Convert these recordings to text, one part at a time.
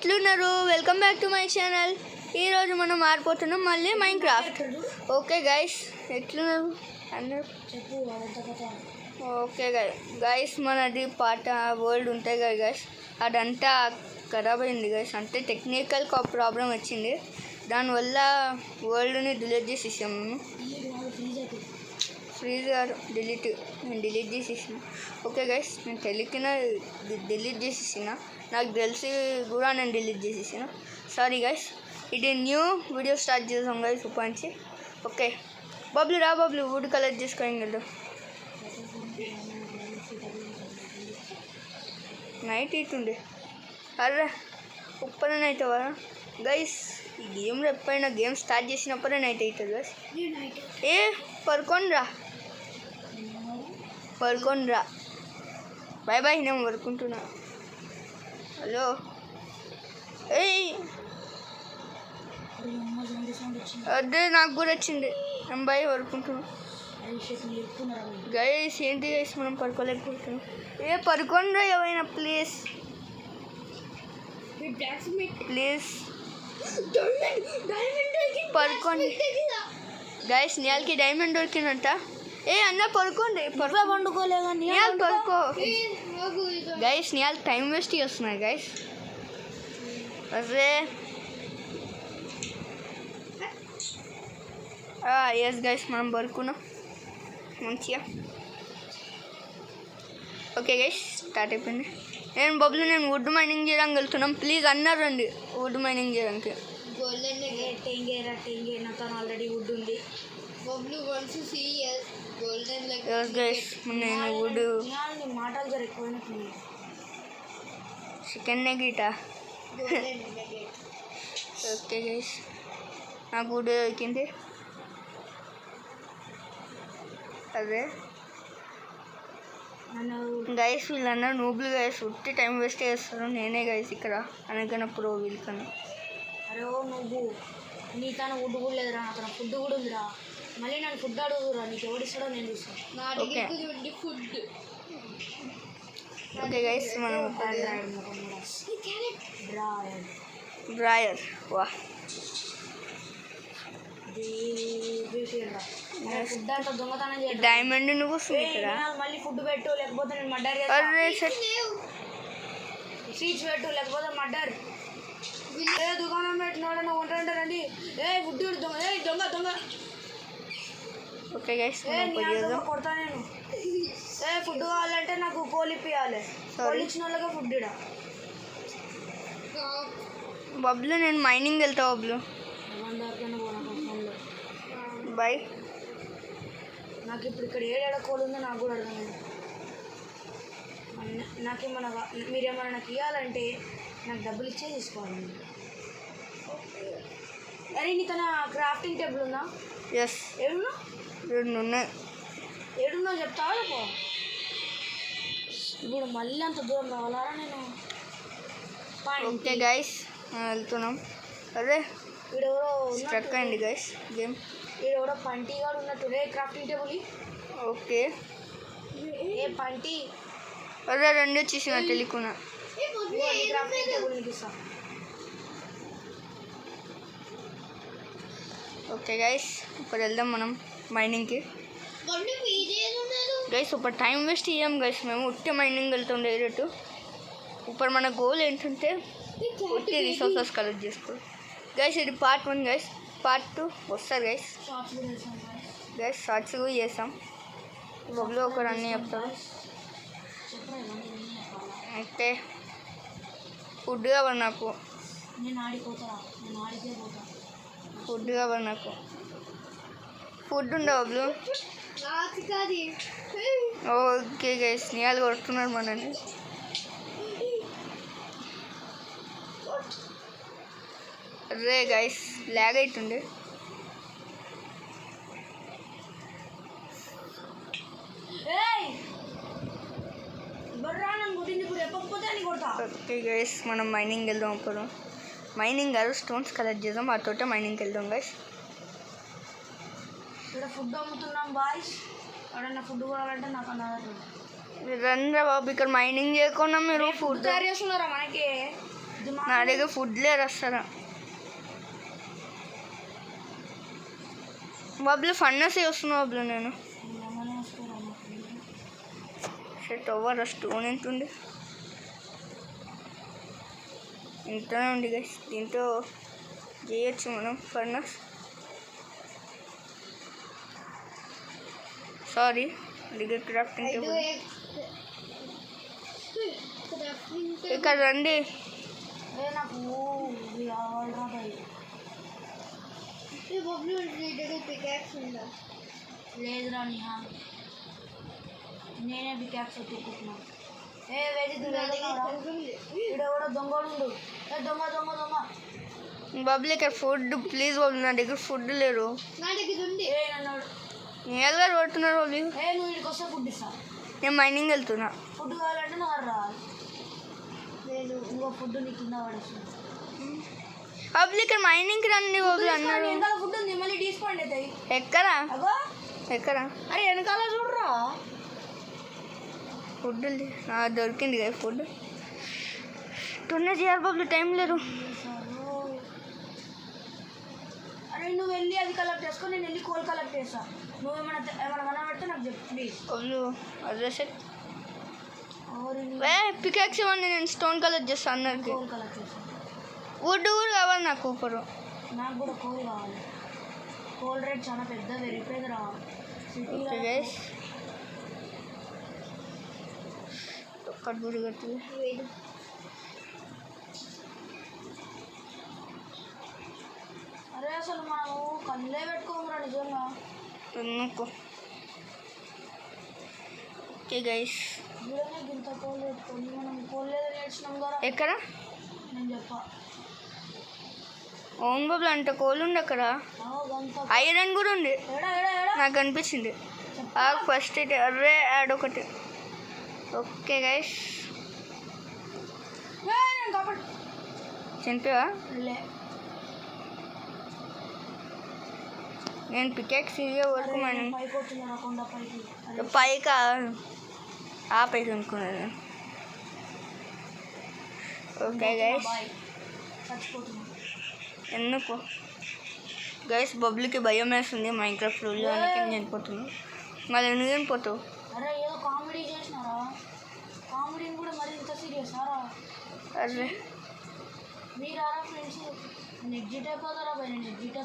ఎట్లున్నారు? Welcome back to my channel. ఈరోజు మనం ఆడిపోతున్నాం మళ్ళీ మైన్క్రాఫ్ట్. ఓకే గైస్, ఎట్లున్నారు అందరూ? ఓకే గైస్, మనది పాట వరల్డ్ ఉంటాయి కదా గైస్, అదంతా ఖరాబ్ అయింది గైస్. అంటే టెక్నికల్ ప్రాబ్లం వచ్చింది, దానివల్ల వరల్డ్ని డిలీట్ చేసేసాం మేము. ఫ్రీజర్ నేను డిలీట్ చేసేసిన. ఓకే గైస్, నేను తెలియక డిలీట్ చేసేసిన, నాకు తెలిసి కూడా నేను డిలీట్ చేసేసిన. Sorry guys. ఇది న్యూ వీడియో స్టార్ట్ చేసాం గైస్ ఇప్పటి నుంచి. ఓకే బబ్లు రా, బబ్లు వుడ్ కలెక్ట్ చేసుకోండి కదా. Night ఇటుండే, array ఉప్పనే night అవ్వరా guys. ఈ గేమ్లో ఎప్పుడైనా గేమ్ స్టార్ట్ చేసినప్పుడే నైట్ అవుతుంది గైస్. ఏ పడుకోండిరా బాయ్ బాయ్, నేను పడుకుంటున్నా. హలో ఏయ్, అదే నాకు కూడా వచ్చింది. నేను బాయ్ పడుకుంటున్నా గైస్. ఏంటి గైస్ మనం పడుకోలేకపోతున్నాం. ఏ పడుకోండిరా ఎవరైనా ప్లీజ్ పడుకోండి గైస్. నియాల్కి డైమండ్ దొరికిందంట. ఏ అన్న పడుకోండి, పండుకోలేగా నియాల్ పడుకో గైస్. నియాల్ టైం వేస్ట్ చేస్తున్నాయి గైస్. అదే ఎస్ గైస్, మనం పడుకున్నాం మంచిగా. ఓకే గైస్, స్టార్ట్ అయిపోయింది. నేను వుడ్ మైనింగ్ చేయడానికి వెళ్తున్నాం. ప్లీజ్ అన్నారు రండి వుడ్ మైనింగ్ చేయడానికి. ఆల్రెడీ వుడ్ ఉంది. నేను వుడ్ చికెన్ నెగీటా. ఓకే గైస్, నాకు వుడ్ దొరికింది. అదే గైస్, వీళ్ళన్నా నూబుల్ గైస్, ఉట్టి టైం వేస్ట్ చేస్తారు. నేనే గైస్ ఇక్కడ అనగానే ప్రో వీళ్ళకన్నా. అరే ఓ నువ్వు నీకన్నా వుడ్ కూడా లేదురా, అక్కడ ఫుడ్ కూడా ఉందిరా. మళ్ళీ నన్ను ఫుడ్ అడుగురా, నీకు ఎవడిస్తాడో నేను చూస్తాను. ఓకే గైస్, మనం డ్రాయర్ వా ఫుడ్ అంతా దొంగతనం చేయాలి. డైమండ్ నువ్వు మళ్ళీ ఫుడ్ పెట్టు, లేకపోతే నేను మర్డర్ సీట్స్ పెట్టు, లేకపోతే మర్డర్. ఏ దుకాణం పెట్టినాడన్నా ఉంటారండి. ఏ ఫుడ్ దొంగ, ఏ దొంగ దొంగ. ఓకే గైస్, కొడతా నేను. ఏ ఫుడ్ కావాలంటే నాకు కోళ్ళు ఇప్పియాలి. కోళ్ళు ఇచ్చిన వాళ్ళగా ఫుడ్ ఇడా. బబ్లు నేను మైనింగ్ వెళ్తా. బబ్లు బాయ్. నాకు ఇప్పుడు ఇక్కడ ఏడేడ కోళ్ళు ఉందో నాకు కూడా అర్థమైంది. నాకేమన్నా మీరేమన్నా నాకు ఇవ్వాలంటే నాకు డబ్బులు ఇచ్చే తీసుకోవాలి. అరే నీకు క్రాఫ్టింగ్ టేబుల్ ఉందా? ఎస్, ఏడున్నా చెప్తావా? ఇప్పుడు మళ్ళీ అంత దూరం రావాలా నేను? ఓకే గైస్, వెళ్తున్నాం. అదే వీడెవరో స్ట్రక్ అయింది గైస్ గేమ్. వీడెవరో పంటిగాడు ఉన్నట్టు. రే క్రాఫ్టింగ్ టేబుల్. ఓకే ఏ పంటి, అదే రెండు వచ్చేసిన తెలియకున్నా. క్రాఫ్టింగ్ టేబుల్ నీకు ఇస్తా. ఓకే గైస్, ఇప్పుడు వెళ్దాం మనం మైనింగ్కి. గైస్ ఇప్పుడు టైం వేస్ట్ చేయం గైస్, మేము ఉట్టి మైనింగ్ వెళ్తాం డైరెక్ట్. ఇప్పుడు మన గోల్ ఏంటంటే ఉట్టి రిసోర్సెస్ కలెక్ట్ చేసుకో గైస్. ఇది పార్ట్ 1 గైస్. పార్ట్ 2 వస్తారు గైస్. షార్ట్స్ కూడా చేస్తాం. బబ్లు ఒకరు అన్నీ చెప్తారు. అయితే ఫుడ్ కావాలి నాకు, ఫుడ్ కావాలి నాకు. ఫుడ్ ఉండవు బబ్లు. ఓకే గైస్, నియాలు కొడుతున్నారు మనని. రే గైస్, లాగ్ అవుతుంది. ఓకే గైస్, మనం మైనింగ్ వెళ్దాం. అప్పుడు మైనింగ్ కాదు, స్టోన్స్ కలెక్ట్ చేద్దాం. ఆ తోట మైనింగ్కి వెళ్దాం గైస్. ఇక్కడ ఫుడ్ అమ్ముతున్నాం బాయ్స్. ఎవడన్నా ఫుడ్ కావాలంటే నాకు అన్నారు. రండి బాబు, ఇక్కడ మైనింగ్ చేయకుండా మీరు ఫుడ్ తయారు చేస్తున్నారా? మనకి నా దగ్గర ఫుడ్ లేరు వస్తారా బాబులు ఫన్నస్ వస్తున్నా బాబులు నేను షెట్ ఓవర్ స్టోన్ ఎంత ఉంది ఇంతనే ఉంది గైస్ దీంతో చేయొచ్చు మనం ఫర్నస్ సారీ దగ్గర క్రాఫ్టింగ్ టేబుల్ ఇక్కడ రండి నాకు లేదురా నిహా నేనే పికాక్స్ పెట్టుకుంటున్నాను ఇక్కడ కూడా దొంగడు దొంగ దొంగ దొంగ బబ్లు ఇక్కడ ఫుడ్ ప్లీజ్ బాబు నా దగ్గర ఫుడ్ లేరు నేలు గారు పడుతున్నారు బాబు నువ్వు ఇక్కడికి వస్తే ఫుడ్ ఇస్తా నేను మైనింగ్ వెళ్తున్నా ఫుడ్ కావాలంటే నువ్వు రా నేను ఇంకో ఫుడ్ నీకు కింద పడేస్తున్నా బాబులు ఇక్కడ మైనింగ్కి రండి బాబులు అన్నారు వెనకాల ఫుడ్ ఉంది మళ్ళీ తీసుకోండి అవుతాయి ఎక్కరా అగో ఎక్కరా అరే వెనకాల చూడరా ఫుడ్ దొరికింది కదా ఫుడ్ తొందర చేయాలి బాబులు టైం లేరు అరే నువ్వు వెళ్ళి అది కలెక్ట్ చేసుకో నేను వెళ్ళి కోల్ కలెక్ట్ చేస్తా నువ్వు ఏమైనా కనబడితే నాకు చెప్పు ప్లీజ్ బాబులు అడ్రస్ పికాక్స్ ఇవ్వండి నేను స్టోన్ కలెక్ట్ చేస్తాను అందరికి కోల్ కలెక్ట్ చేస్తా వుడ్ కూడా కావాలి నాకు ఊపరు నాకు కూడా కోల్ కావాలి కోల్ రేట్ చాలా పెద్ద పెరిగిపోయింది రా ఓకే గైస్ ఒక్కటి గుడి కట్టి అరే అసలు మనము కళ్ళే పెట్టుకోమురా నిజంగా ఎందుకు ఓకే గైస్ చూడనే ఇంత కోల్ పెట్టుకొని మనం కోల్ లేదో నేర్చినాం కదా ఎక్కడ నేను చెప్పా అవును బాబులు అంత కోళ్ళు ఉంది అక్కడ ఐరన్ కూడా ఉంది నాకు అనిపించింది ఫస్ట్ అయితే అర్రే యాడ్ ఒకటి ఓకే గైస్ చనిపోయా నేను పికాక్స్ ఇదే వరకు మనం పైకి ఆ పైకి అనుకున్నాను ఓకే గైస్ ఎందుకు గైస్ బబ్లుకి భయం వేస్తుంది మైన్క్రాఫ్ట్ రూల్లో అందుకే నేను చనిపోతున్నాను మళ్ళీ నువ్వు చనిపోతావు అరే ఏదో కామెడీ చేసినారా కామెడీని కూడా మరి ఇంత సీరియస్ ఆరా అరే మీరారా ఫ్రెండ్స్ నేను ఎగ్జిట్ అయిపోతారా భయ్ నేను ఎగ్జిట్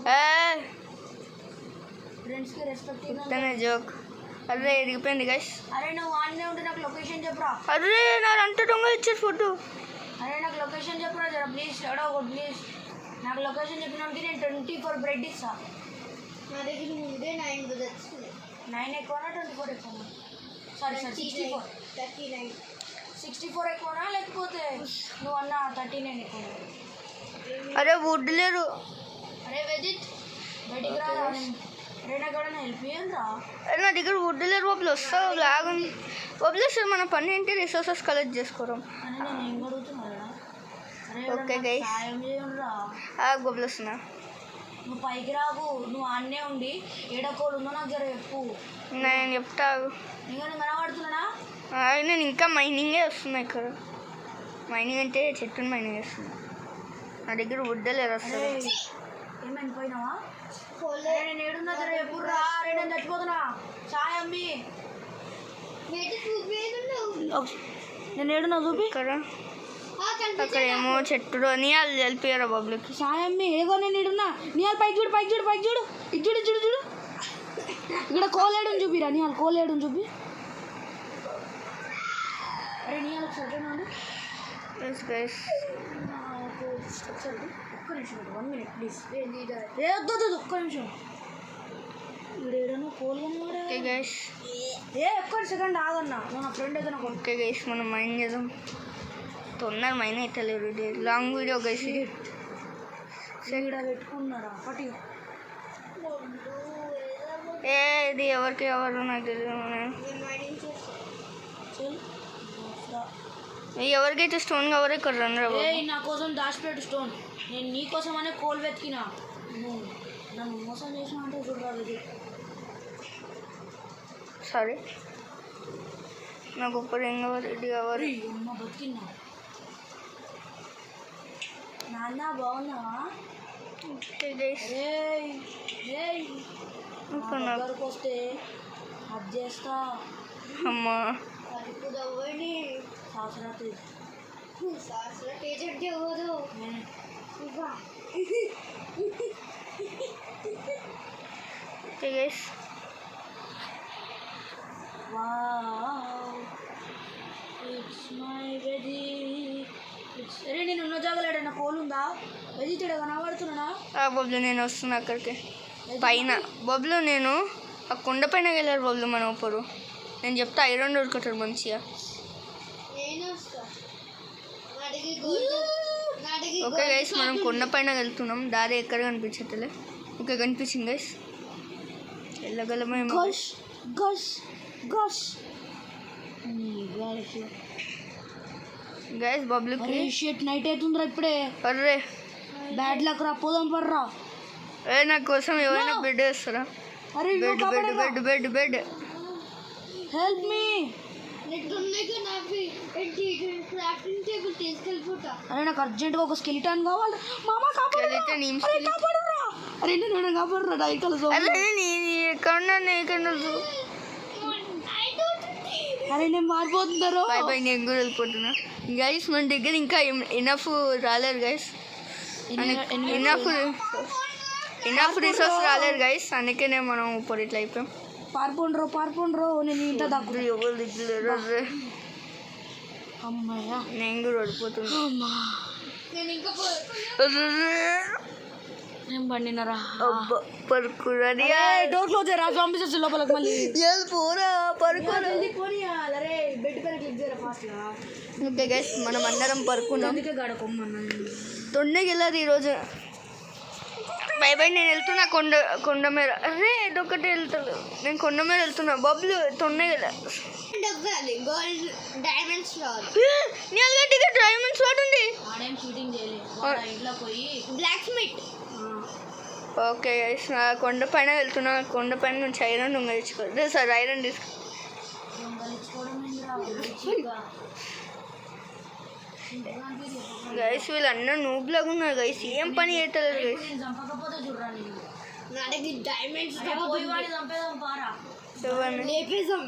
ఫ్రెండ్స్కి రెస్పెక్ట్ ఇస్తానే జోక్ అరే ఎదిగిపోయింది గైస్ అరే నువ్వు ఆన్నే ఉంటే నాకు లొకేషన్ చెప్పరా అరే నా అంత దొంగ ఇచ్చారు ఫుడ్ అరే నాకు లొకేషన్ చెప్పరా జరా ప్లీజ్ ఎడో ప్లీజ్ నాకు లొకేషన్ చెప్పినానికి నేను 24 బ్రెడ్ ఇస్తా నా దగ్గర ముందే 9 బ్రెడ్స్ 9 ఎక్కువనా 24 ఎక్కువనా సారీ 64 ఎక్కువనా లేకపోతే నువ్వు అన్న 39 ఎక్కువనా అరే వుడ్ లేరు అరే వెజిట్ బయటికి రా అరే నాకు ఎవరైనా హెల్ప్ చేయండి రా అరే నా దగ్గర వుడ్ లేరు బాబులు వస్తావు లాగుంది బాబులు సార్ మన పని ఏంటి రిసోర్సెస్ కలెక్ట్ చేసుకోవడం అని నేను ఏం అడుగుతున్నా ఓకే గైస్ సాయం చేయండి రా బాబులు వస్తున్నా నువ్వు పైకి రాకు నువ్వు ఆన్నే ఉండి ఏడకోడు ఉందో నాకు జర చెప్పు నేను చెప్తా ఇంకా నేను కనబడుతున్నానా నేను ఇంకా మైనింగే వస్తున్నా ఇక్కడ మైనింగ్ అంటే చెట్టుని మైనింగ్ చేస్తున్నా నా దగ్గర వుడ్ లేరు వస్తుంది ఏమైనా పోయినావా నేను ఏడున్నా జర చెప్పు రా అరే నేను చచ్చిపోతున్నా సాయం అమ్మి నేను ఏడున్నా చూపి ఇక్కడ అక్కడ ఏమో చెట్టు అని వాళ్ళు వెళ్ళిపోయారు బాబులకి సాయమ్మి ఏగో నేను ఇడున్నా నీళ్ళు పైకి చూడు పైకి చూడు పైకి చూడు ఇది చూడు చూడు చూడు ఇక్కడ కోలేడుని చూపిరా నీళ్ళు కోలేడుని చూపి అరే నీళ్ళు ఒకసారి ఉండు ఒకసారి ఒక్క నిమిషం 1 minute ప్లీజ్ ఏ వద్దు ఒక్క నిమిషం ఇక్కడ ఏడన్నా కోల్ ఓకే గైస్ ఒక్క సెకండ్ ఆగన్నా నా ఫ్రెండ్ ఏదైనా ఓకే గైస్ మనం మైన్ చేద్దాం తొందర మైన్ అవుతలేరు లాంగ్ వీడియో గైస్ ఇది ఇక్కడ పెట్టుకున్నారా పట్టి ఇది ఎవరికి ఎవరు నాకు తెలియదు ఎవరికైతే స్టోన్ కావాలి ఇక్కడ రండి నా కోసం దాచిపెట్టు స్టోన్ నేను నీ కోసం అనే కోల్ వెతికినా నన్ను మోసం చేసిన అంటే చూడరాదు సారీ నాకు ఇప్పుడు ఏం కావాలి ఇది కావాలి అమ్మ బతికినా నాన్న బాగున్నావా? ఓకే గైస్ రేయ్ రేయ్ దగ్గరకు వస్తే అది చేస్తా. అమ్మా ఇప్పుడు ఎవరిని శాస్త్రతి శాస్త్ర ఏజెంట్ ఎవరు ఇవ్వా okay guys wow it's my veggie. అరే నేను ఉన్న జాగలేడా నా కోలు ఉందా? వెజీ చెడ కనబడుతున్నా. బొబ్లు నేను వస్తున్నా అక్కడికి పైన. బొబ్లు నేను ఆ కొండ పైన వెళ్ళారు బొబ్లు మనం ఇప్పుడు. నేను చెప్తా ఐరన్ దొరుకుతాడు మంచిగా. నేను వస్తా నాడికి గోల్డ్ నాడికి ఓకే గైస్ మనం కొండ పైన వెళ్తున్నాం. దారి ఎక్కడ కనిపించట్లే. ఓకే కనిపించింది guys. వెళ్ళగలమేమో. Gush gush gush guys బబ్లుకి shit night అవుతుందిరా ఇప్పుడే. అర్రే బ్యాడ్ లక్ రా, పోదాం పర్రా. నా కోసం ఎవరైనా బెడ్ వేస్తారా? అరే bed bed bed bed bed help me. Net ఉన్నాయి నాకు ఏంటి క్రాఫ్టింగ్ టేబుల్ తీసుకెళ్ళిపోతా. అరే నాకు అర్జెంట్గా ఒక స్కెలిటన్ కావాలి. మామ కాపాడురా. అరే కాపాడురా. అరే నేను కాపాడురా. డైట్ కలుసు. అరే నేను ఎక్కడ అరే నేను మారిపోతున్నారు. బాయ్ బాయ్ నేను కూడా వెళ్ళిపోతున్నా. గైస్ మన దగ్గర ఇంకా ఎనఫ్ రాలేరు గైస్. ఎనఫ్ రిసోర్స్ రాలేరు గైస్. అందుకనే మనం ఇప్పుడు ఇట్లా అయిపోయాం. పారిపోండ్రో నేను ఇంత దక్కు. ఎవరు దిగులేరు. అమ్మాయ్యా నేను కూడా ఓడిపోతున్నా. అమ్మా నేను ఇంకా నేను బండినరా. పరుకురని డోర్ క్లోజ్ చేయరా. జాంబీస్ లోపలికి మళ్ళీ పోరా పరుకురా. అరే బెడ్ పైన క్లిక్ చేయరా ఫాస్ట్గా. ఓకే గైస్ మనం అందరం పరుకున్నాం. అందుకే గడకొమ్మన్నా తొండకి వెళ్ళారు ఈరోజు. బై బై నేను వెళ్తున్నా కొండ మీద. అరే ఇదొకటి వెళ్తాను నేను కొండ మీద వెళ్తున్నా. బబ్లు తొండకి వెళ్ళా. గోల్డ్ డైమండ్స్ నీ అలగట్టిగా డైమండ్ స్వాట్ ఉంది. ఆడేం షూటింగ్ చేయలేదు. ఇంట్లో పోయి బ్లాక్ స్మిత్. ఓకే గైస్ నా కొండ పైన వెళ్తున్నా. కొండ పైన నుంచి ఐరన్ దొంగలించుకోవాలి. సార్ ఐరన్ తీసుకో. గైస్ వీళ్ళందరూ నూబ్లాగా ఉన్నారు గైస్. ఏం పని చేస్తలేరు గైస్. చంపకపోతే చూడరా నేను. నాడికి డైమండ్స్ పోయి వాడిని చంపేదాం పారా. ఎవరిని? లేపేసాం.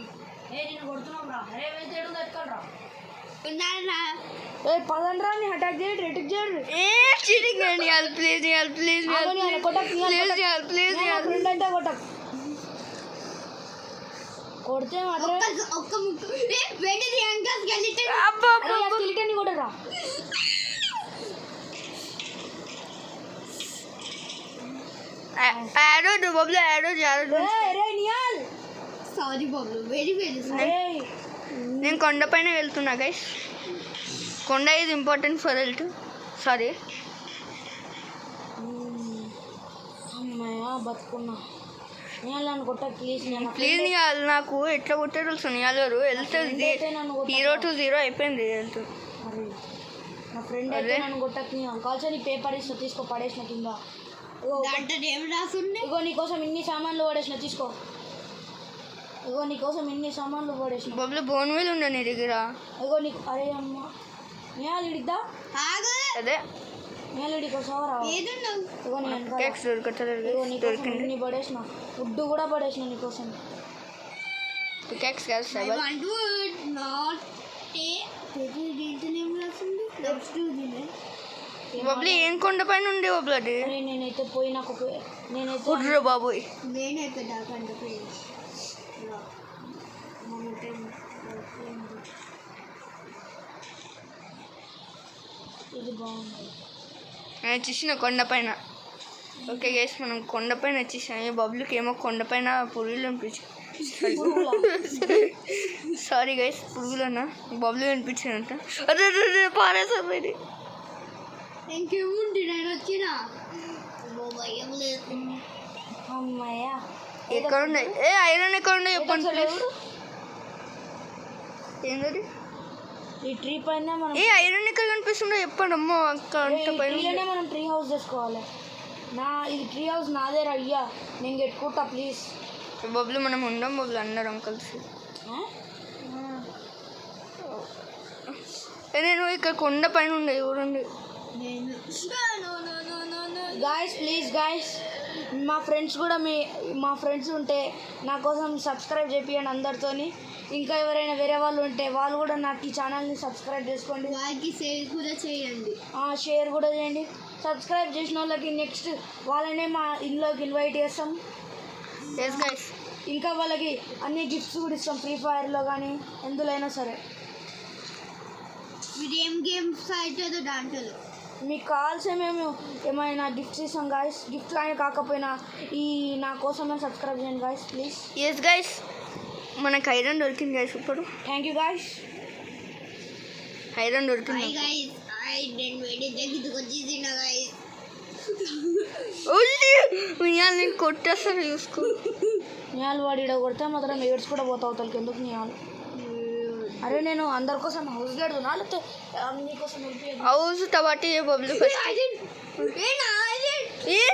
నేను కొడుతున్నాం రా. అరే వెళ్తేడు తెచ్చుకోరా. ఉన్నారా పదండ్రా నీ అటాక్ చేయండి. రెటిక్ చేయండి. చీటింగ్ అండి. ప్లీజ్ ప్లీజ్ ప్లీజ్ ఫ్రెండ్ అంటే కొట్టక్. కొడితే మాత్రం ఒక్క ముక్కు వెంటనే ఇంకా స్కెలిటన్ స్కెలిటన్ కొట్టరా. యారో బబ్లు యారో రే నియాల్ సారీ బాబు వెరీ వెరీ సారీ. నేను కొండ పైన వెళ్తున్నా గైస్. కొండ is important for health. Sorry అమ్మాయ్యా బతుకున్నా. నియాలని కొట్ట ప్లీజ్. ప్లీజ్ నియాల్ నాకు ఎట్లా కొట్టారు తెలుసు. నియాల్ గారు హెల్త్ 0 to 0 అయిపోయింది హెల్త్. అరే నా ఫ్రెండ్ అయితే నన్ను కొట్టకు. నీ కాల్చో నీ పేపర్ ఇస్తా తీసుకో. పడేసిన కింద. దాంట్లో ఏం రాసుండే? ఇగో నీకోసం ఇన్ని సామాన్లు పడేసిన తీసుకో. ఇగో నీకోసం ఇన్ని సామాన్లు పడేసిన. బబ్లు బోన్ వీల్ ఉండే నీ దగ్గర. ఇగో నీకు అరే అమ్మ నియాల్ ఇడిద్దా. ఆగు అదే నియాల్ ఇడికోసం రా. ఏదున్నావు? ఇగో నీ వెనకాల. కేక్స్ దొరకట్లేదు. ఇగో నీకోసం దొరికింది ఇన్ని పడేసిన. ఫుడ్ కూడా పడేసిన నీకోసం. కేక్స్ కాదు I Sabah Al. want wood, not tea. దీంట్లో ఏం రాసుంది? నెక్స్ట్ దీనే బబ్లు ఏం కొండ పైన ఉండే బబ్లు అది. అరే నేనైతే పోయి నాకు నేనైతే కుట్రు బాబోయ్. నేనే కదా కంటే ఇది బాగుంది. నేను వచ్చేసిన కొండ పైన. ఓకే గైస్ మనం కొండ పైన వచ్చేసాం. ఈ బబ్లుకి ఏమో కొండ పైన పురుగులు అనిపించాయి. సారీ గైస్ పురుగులన్నా బబ్లు అనిపించానంట. అరే అరే పారేసారు ఇది. ఇంకేముంది నేను వచ్చిన భయం లేదు. అమ్మాయ్యా ఎక్కడ ఉన్నాయి? ఐరన్ ఎక్కడ ఉన్నాయి చెప్పండి ప్లీజ్. ఏంటది? ఈ ట్రీ పైన మనం ఐరన్ ఎక్కడ కనిపిస్తుందో చెప్పండి. అమ్మో అక్క అంత పైన ట్రీలోనే మనం ట్రీ హౌస్ చేసుకోవాలి. ఇది ట్రీ హౌస్ నాదే అయ్యా. నేను పెట్టుకుంటా ప్లీజ్. బబ్లు మనం ఉందాం బబ్లు అందరం కలిసి. నేను ఇక్కడ కొండ పైన ఉండే ఊరుండి నేను గాయస్ ప్లీజ్ గాయస్, మా ఫ్రెండ్స్ కూడా మా ఫ్రెండ్స్ ఉంటే నా కోసం సబ్స్క్రైబ్ చేపియండి అందరితోని. ఇంకా ఎవరైనా వేరే వాళ్ళు ఉంటే వాళ్ళు కూడా నాకు ఈ ఛానల్ని సబ్స్క్రైబ్ చేసుకోండి. వారికి షేర్ కూడా చేయండి. షేర్ కూడా చేయండి. సబ్స్క్రైబ్ చేసిన వాళ్ళకి నెక్స్ట్ వాళ్ళనే మా ఇంట్లోకి ఇన్వైట్ చేస్తాం. ఎస్ గైస్, ఇంకా వాళ్ళకి అన్ని గిఫ్ట్స్ కూడా ఇస్తాం, ఫ్రీ ఫైర్లో కానీ ఎందులో సరే. మీరు ఏం గేమ్స్ అవుతుందో దాంట్లో మీకు కావాల్సిన మేము ఏమైనా గిఫ్ట్స్ ఇస్తాం గాయస్. గిఫ్ట్ కానీ కాకపోయినా నా కోసమే సబ్స్క్రైబ్ చేయండి గాయస్ ప్లీజ్. ఎస్ గైస్, మనకు ఐరన్ దొరికింది గైస్. ఇప్పుడు థ్యాంక్ యూ గాయస్, ఐరన్ దొరికింది. గైస్ నేను వేడి దగ్గరికి వచ్చేసిన గైస్. నేను కొట్టేస్తాను చూసుకో. నియాలు వాడి ఇడ కొడితే మాత్రం ఏడ్స్ కూడా పోతావు తలకి. ఎందుకు నియాలు? అరే నేను అందరి కోసం హౌస్ గడుతున్నా, లేకపోతే నీకోసం హౌస్ తబాటి బబ్లు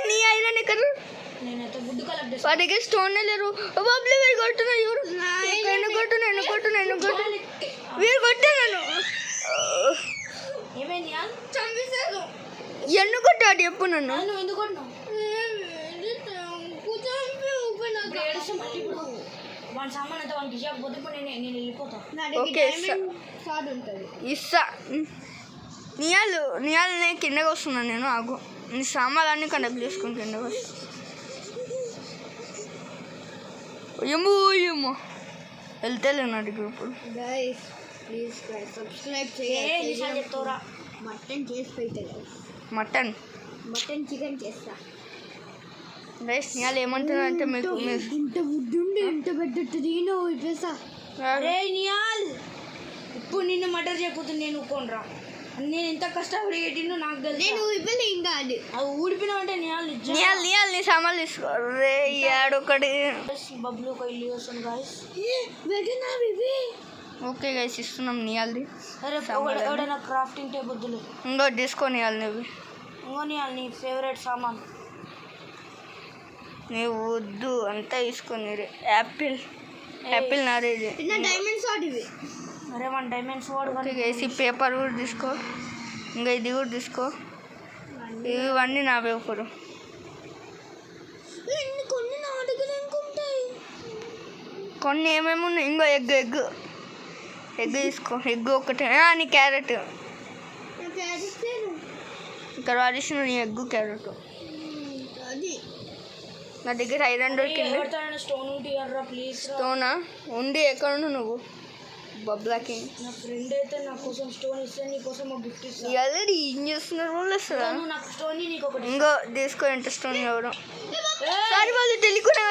నీ ఐరన్ ఎక్కడ? నేనైతే గుడ్డు కలెక్ట్ చేస్తాను. వాడి దగ్గర స్టోన్ లేరు. బబ్లు వీరు కొట్టున్నా, ఎవరు వీరు కొట్టాను. ఏమైంది నియాల్? చంపేశారు. ఎందుకు కొట్టాడు చెప్పు నన్ను. నువ్వు ఎందుకు కొట్టినావు? ఇప్పుడు ఏడుస్తే మళ్ళీ ఇప్పుడు వాడి సామాన్ అంతా వానికి ఇవ్వకపోతే ఇప్పుడు నేను వెళ్ళిపోతాను. ఓకే షార్ట్ ఉంటుంది. ఇస్తా. నియాల్ని కిందకి వస్తున్నాను నేను. ఆగు, నీ సామాన్లన్నీ కండక్ట్ చేసుకుని కిందకి వస్తా. ఏమో వెళ్తేలేను అడిగి ఇప్పుడు. గైస్ ప్లీజ్ గైస్ సబ్స్క్రైబ్ చేయండి. చెప్తావురా? మటన్ చేసి పెట్టారు. మటన్ చికెన్ చేస్తా గైస్. నియాల్ ఏమంటున్నా అంటే మీకు ఇంత బుడ్డుండి ఇంత పెద్దది నువ్వు ఇప్పేసా. అరే నియాల్, ఇప్పుడు నిన్ను మటర్ చేయకపోతే నేను ఊకోనరా. నేను ఎంత కష్టపడి పెట్టిందో నాకు తెలుసు. నేను ఇవ్వలే ఇంకా అది ఊడిపోయినా అంటే నియాల్ నియాల్ నీ సామాన్లు తీసుకో. రే యాడొకటి బబ్లు ఒక ఇల్లు వస్తుంది గాయస్. పెట్టినా ఇవి. ఓకే గైస్, ఇస్తున్నాం నియాల్ది. అరే ఎవడైనా క్రాఫ్టింగ్ టేబుల్ ఇంకో తీసుకో నియాల్. నువ్వు ఇంకో నియాల్ నీ ఫేవరెట్ సామాన్. నీవు వద్దు అంతా తీసుకొని. యాపిల్ నారేది. డైమండ్ షాట్ ఇవి. అరే మన డైమండ్స్ వాడు ఓకే గైస్, ఈ పేపర్ కూడా తీసుకో. ఇంకా ఇది కూడా తీసుకో. ఇవన్నీ నావే ఇప్పుడు. కొన్ని నా దగ్గర ఇంకుంటాయి. కొన్ని ఏమేమి ఉన్నాయి. ఇంకో ఎగ్ తీసుకో. ఎగ్ ఒకటే. నీ క్యారెట్ ఇక్కడ వాడిసిన. నీ ఎగ్ క్యారెట్. అది నా దగ్గర ఐరన్ దొరికింది. స్టోన్ ఉంటే ప్లీజ్. స్టోనా ఉండి ఎక్కడ ఉన్నావు నువ్వు? బబ్లాకి నా ఫ్రెండ్ అయితే నా కోసం స్టోన్ ఇస్తే నీ కోసం ఒక గిఫ్ట్ ఇస్తాను. ఆల్రెడీ ఏం చేస్తున్నారు వాళ్ళు అసలు? నాకు స్టోన్ నీకు ఒకటి. ఇంకో తీసుకో. ఎంత స్టోన్ ఎవరు? సారీ వాళ్ళు తెలియకుండా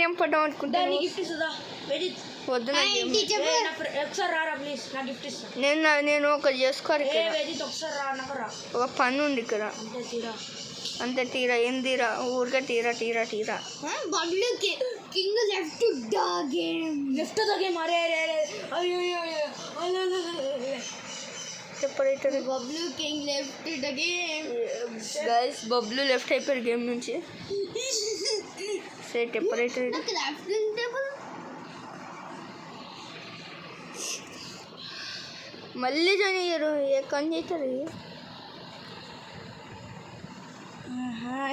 నేను పడ్డాం అనుకుంటా. గిఫ్ట్ ఇస్తుందా? వద్దు ఒకసారి రారా ప్లీజ్, నా గిఫ్ట్ ఇస్తాను. నేను ఒకటి చేసుకోరు. ఒకసారి రా, నాకు రా. ఒక పని ఉంది ఇక్కడ. అంతే తీరా. అంతే తీరా. ఏం తీరా? ఊరికే తీరా. Bablu king left the game. అరే separator. Bablu king left the game. Guys Bablu left అయిపోయారు గేమ్ నుంచి. సెపరేటర్. క్రాఫ్టింగ్ టేబుల్ మళ్ళీ జాయిన్ అయ్యారు. ఏ పని చేస్తారు?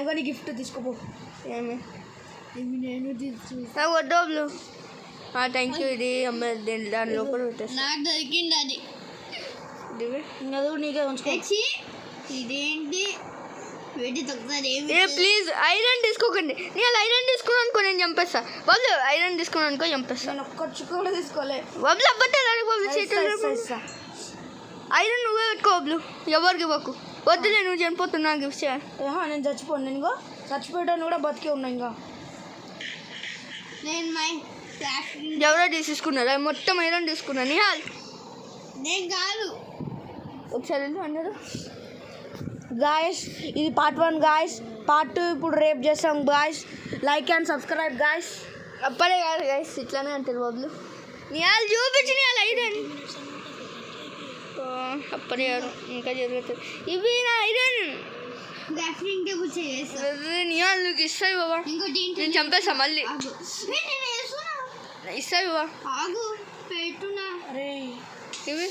ఇవన్నీ గిఫ్ట్ తీసుకోపో. ఏమి ఇవి నేను తీసు. నాకు వద్దు బబ్లు. Thank you. ఇది దాని లోపల పెట్టేస్తా. నాకు దొరికింది అది. నీకే ఉంచుకో. ఇదేంటి పెట్టి తొక్కుతారు. ఏ ప్లీజ్ ఐరన్ తీసుకోకండి. నేను ఐరన్ తీసుకున్నాను అనుకో నేను చంపేస్తా. బబ్లు ఐరన్ తీసుకున్నాను అనుకో చంపేస్తా. నేను ఒక్క చుక్క కూడా తీసుకోలే. బబ్లు అబ్బట్టాలి. బబ్లు చేతులు ఐరన్ నువ్వే పెట్టుకో బబ్లు. ఎవరికి ఇవ్వకు. వద్దులే, నువ్వు చనిపోతున్నా గిఫ్ట్ చేయాలి. నేను చచ్చిపోను. నేను చచ్చిపోయాను కూడా బతికే ఉన్నా. ఇంకా నేను మై ఎవరో తీసుకున్నారా? మొత్తం ఐరన్ తీసుకున్నా. నిహాల్ నేను కాదు. ఒకసారి అన్నారు గాయస్. ఇది పార్ట్ 1 గాయస్. పార్ట్ 2 ఇప్పుడు రేపు చేస్తాం guys. Like and subscribe guys. అప్పుడే కాదు గైస్, ఇట్లానే అంటారు బబ్లు. నిహాల్ చూపించి నిహాల్ ఐరన్. అప్పుడే ఇంకా జరుగుతుంది. ఇవి నా ఐరన్. క్రాఫ్టింగ్ టేబుల్ చేస్తా. నిహాల్ నువ్వు ఇస్తాయి బాబా. నేను చంపేస్తా మళ్ళీ. ఇస్తాయి బాబా. ఆగు పెట్టునా. ఇవి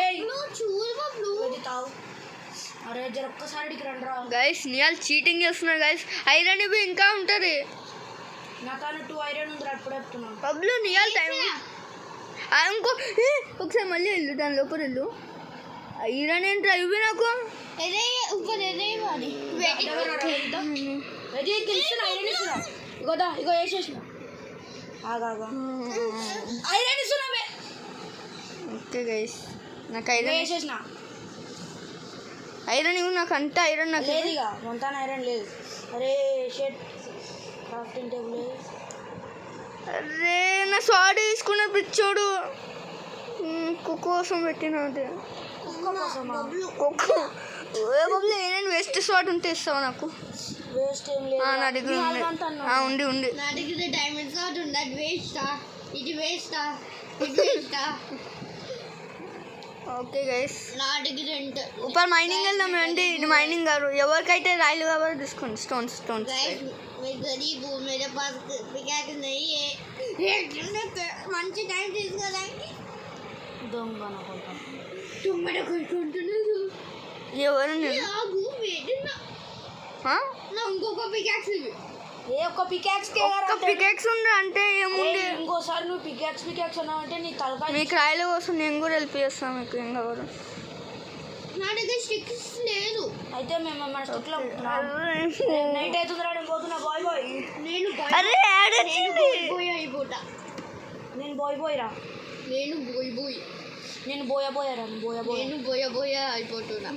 ఏయ్ చూడు బబ్లు ఇది తాగు. అరే జర ఒక్కసారి ఇక్కడికి రండి రా. గైస్ నియాల్ చీటింగ్ చేస్తున్నారు గైస్. ఐరన్ ఇవి ఇంకా ఉంటుంది. నాకన్నా 2 ఐరన్ ఉంది అప్పుడు చెప్తున్నాను. బబ్లు నియాల్ టైం ఇంకో ఒకసారి మళ్ళీ వెళ్ళు దాని లోపల వెళ్ళు. ఐరన్ ఏంట్రా ఇవి నాకు ఎదే ऊपर ఎదే వాడి రెడీ గెలిచిన ఐరన్ ఇస్తున్నా. ఇగోదా ఇగో వేసేసిన. ఆగా ఐరన్ ఇస్తున్నామే. ఓకే గైస్ నాకు ఐరన్ వేసేసిన. ఐరన్ ఇవి నాకు అంతా ఐరన్ నాకు లేదు ఇక మొత్తాన్ని ఐరన్ లేదు. అరే షెట్ క్రాఫ్టింగ్ టేబుల్ లేదు. అరే నా స్వాడ్ తీసుకున్న పిచ్చోడు కుక్క కోసం పెట్టిన కుక్క కోసమా? కుక్క బబ్లు ఏదైనా వేస్ట్ స్వాడ్ ఉంటే ఇస్తావా నాకు? వేస్ట్ ఏం లేదు. నా దగ్గర ఉంది ఉంది. నా దగ్గర డైమండ్ షాట్ ఉంది. అది వేస్టా ఇది వేస్టా ఇది వేస్టా ఓకే గైస్ నా దగ్గర ఎంత ऊपर మైనింగ్ వెళ్దాం అండి. ఇది మైనింగ్ గారు ఎవరికైతే రాయలు కావాలో తీసుకోండి. స్టోన్స్ गाइस मैं गरीब हूँ मेरे पास पिकैक्स नहीं है మంచి టైం తీసుకోదానికి దొంగ అనుకుంటాం. తుమ్మడ కొట్టుకుంటున్నాను ఎవరు నేను ఆగు వేడినా నా ఇంకొక పికాక్స్ ఇవి ఏ ఒక్క పికాక్స్ ఒక్క పికెక్స్ ఉందా అంటే ఏముంది? ఇంకోసారి నువ్వు పికాక్స్ అన్నావంటే నీ తలకాయ. మీకు రాయల కోసం నేను కూడా హెల్ప్ చేస్తాను మీకు ఏం కావాలి. నా దగ్గర స్టిక్స్ లేదు. అయితే మేము మన స్టిక్లో నైట్ అవుతుంది రా. నేను పోతున్నా బాయ్ బాయ్. నేను అరే యాడ్ వచ్చింది. బాయ్ అయిపోతా. నేను బాయ్ రా. నేను బాయ్ నేను బోయా రా. నేను బాయ్ అయిపోతున్నా.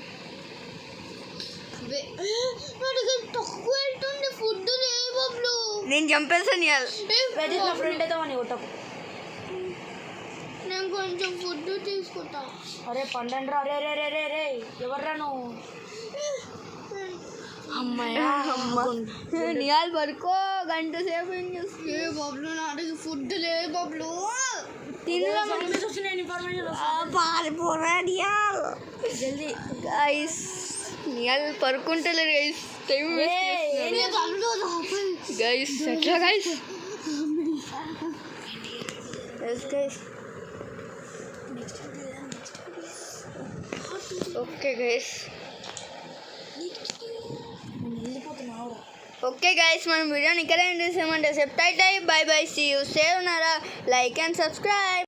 నా దగ్గర తక్కువ వెళ్తుంది ఫుడ్ లేదు బబ్లు. నేను చంపేసాను ఇవాళ. నా ఫ్రెండ్ అయితే వాడిని కొట్టకు. నేను కొంచెం ఫుడ్ తీసుకుంటా. అరే పండండి రా. రే రే రే రే రే ఎవర్రా నువ్వు? అమ్మాయ్యా నియాల్ పడుకో గంట సేపు ఏం చేస్తుంది? ఏ బబ్లు నా దగ్గర ఫుడ్ లేదు బబ్లు. పారిపోరా నియాల్. జల్దీ గైస్ నియాల్ పడుకుంటలేరు గైస్. టైం గైస్ ఎట్లా guys? Guys okay guys okay guys మనం వీడియోని ఇక్కడ ఏం చేసామంటే సెప్టైట్ అయ్యి bye bye see you save ఉన్నారా లైక్ అండ్ సబ్స్క్రైబ్.